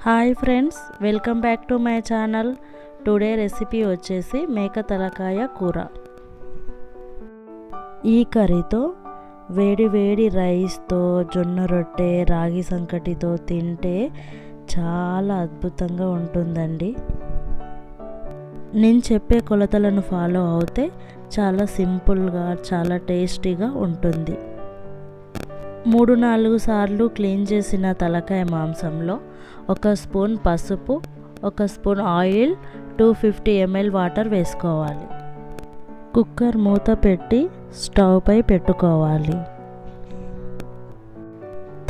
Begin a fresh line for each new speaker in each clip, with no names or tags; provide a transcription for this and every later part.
Hi friends, welcome back to my channel. Today recipe వచ్చేసి మేక తలకాయ కూర. ఈ కర్రీతో వేడి వేడి రైస్తో, జొన్న రొట్టె, రాగి సంకటితో తింటే చాలా అద్భుతంగా ఉంటుందండి. నేను చెప్పే కొలతలను ఫాలో అవుతే చాలా సింపుల్గా, చాలా టేస్టీగా ఉంటుంది. 3-4 సార్లు క్లీన్ చేసిన తలకాయ మాంసంలో 1 స్పూన్ పసుపు, 1 స్పూన్ ఆయిల్, 250 ml వాటర్ వేసుకోవాలి. కుక్కర్ మూత పెట్టి స్టవ్ పై పెట్టుకోవాలి.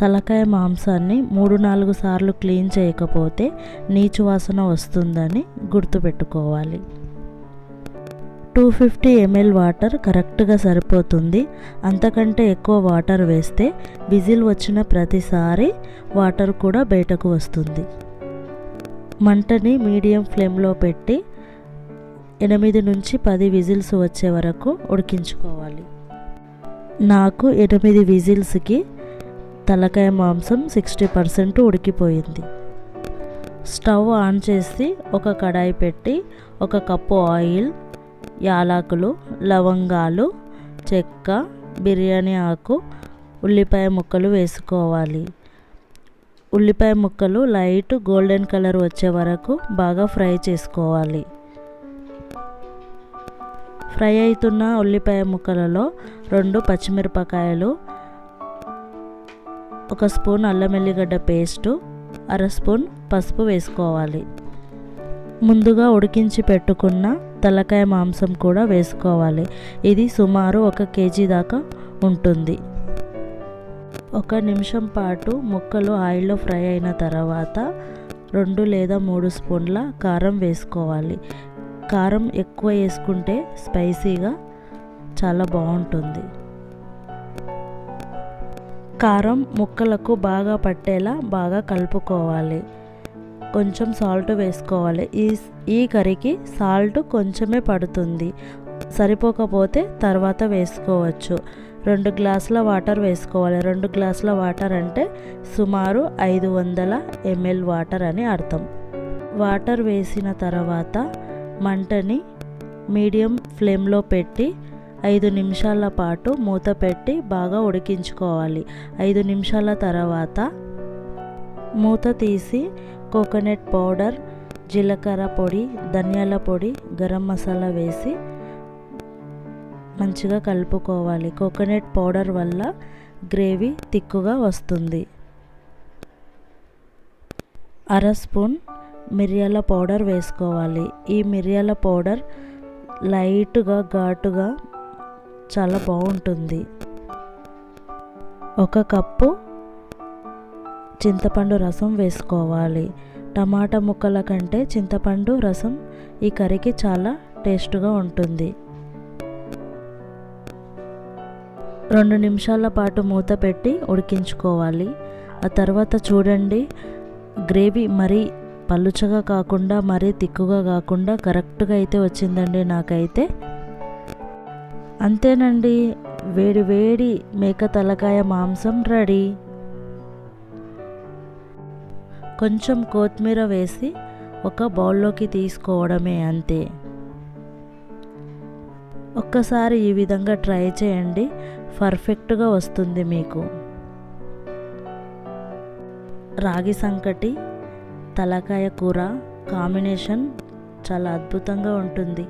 తలకాయ మాంసాన్ని 3-4 సార్లు క్లీన్ చేయకపోతే నీచు వాసన వస్తుందని గుర్తుపెట్టుకోవాలి. 250 ml వాటర్ కరెక్ట్గా సరిపోతుంది. అంతకంటే ఎక్కువ వాటర్ వేస్తే విజిల్ వచ్చిన ప్రతిసారి వాటర్ కూడా బయటకు వస్తుంది. మంటని మీడియం ఫ్లేమ్లో పెట్టి 8 నుంచి 10 విజిల్స్ వచ్చే వరకు ఉడికించుకోవాలి. నాకు 8 విజిల్స్కి తలకాయ మాంసం 60% ఉడికిపోయింది. స్టవ్ ఆన్ చేసి ఒక కడాయి పెట్టి 1 కప్పు ఆయిల్, యాలకులు, లవంగాలు, చెక్క, బిర్యానీ ఆకు, ఉల్లిపాయ ముక్కలు వేసుకోవాలి. ఉల్లిపాయ ముక్కలు లైట్ గోల్డెన్ కలర్ వచ్చే వరకు బాగా ఫ్రై చేసుకోవాలి. ఫ్రై అవుతున్న ఉల్లిపాయ ముక్కలలో 2 పచ్చిమిరపకాయలు, 1 స్పూన్ అల్లం ఎల్లిగడ్డ పేస్టు, 1/2 స్పూన్ పసుపు వేసుకోవాలి. ముందుగా ఉడికించి పెట్టుకున్న తలకాయ మాంసం కూడా వేసుకోవాలి. ఇది సుమారు 1 కేజీ దాకా ఉంటుంది. 1 నిమిషం పాటు ముక్కలు ఆయిల్లో ఫ్రై అయిన తర్వాత 2 లేదా 3 స్పూన్ల కారం వేసుకోవాలి. కారం ఎక్కువ వేసుకుంటే స్పైసీగా చాలా బాగుంటుంది. కారం ముక్కలకు బాగా పట్టేలా బాగా కలుపుకోవాలి. కొంచెం సాల్ట్ వేసుకోవాలి. ఈ కర్రీకి సాల్ట్ కొంచెమే పడుతుంది, సరిపోకపోతే తర్వాత వేసుకోవచ్చు. 2 గ్లాసుల వాటర్ వేసుకోవాలి. 2 గ్లాసుల వాటర్ అంటే సుమారు 500 ml వాటర్ అని అర్థం. వాటర్ వేసిన తర్వాత మంటని మీడియం ఫ్లేమ్లో పెట్టి 5 నిమిషాల పాటు మూత పెట్టి బాగా ఉడికించుకోవాలి. 5 నిమిషాల తర్వాత మూత తీసి కోకోనట్ పౌడర్, జీలకర్ర పొడి, ధనియాల పొడి, గరం మసాలా వేసి మంచిగా కలుపుకోవాలి. కోకోనట్ పౌడర్ వల్ల గ్రేవీ తిక్కుగా వస్తుంది. 1/2 స్పూన్ మిరియాల పౌడర్ వేసుకోవాలి. ఈ మిరియాల పౌడర్ లైట్గా ఘాటుగా చాలా బాగుంటుంది. 1 కప్పు చింతపండు రసం వేసుకోవాలి. టమాటా ముక్కల కంటే చింతపండు రసం ఈ కర్రీకి చాలా టేస్ట్గా ఉంటుంది. 2 నిమిషాల పాటు మూత పెట్టి ఉడికించుకోవాలి. ఆ తర్వాత చూడండి, గ్రేవీ మరీ పలుచగా కాకుండా మరీ తిక్కుగా కాకుండా కరెక్ట్గా అయితే వచ్చిందండి నాకైతే. అంతేనండి, వేడి వేడి మేక తలకాయ మాంసం రెడీ. కొంచెం కొత్తిమీర వేసి ఒక బౌల్లోకి తీసుకోవడమే, అంతే. ఒక్కసారి ఈ విధంగా ట్రై చేయండి, పర్ఫెక్ట్గా వస్తుంది మీకు. రాగి సంకటి, తలకాయ కూర కాంబినేషన్ చాలా అద్భుతంగా ఉంటుంది.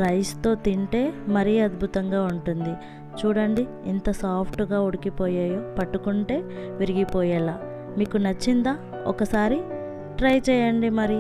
రైస్తో తింటే మరీ అద్భుతంగా ఉంటుంది. చూడండి ఎంత సాఫ్ట్గా ఉడికిపోయాయో, పట్టుకుంటే విరిగిపోయేలా. మీకు నచ్చిందా? ఒకసారి ట్రై చేయండి మరి.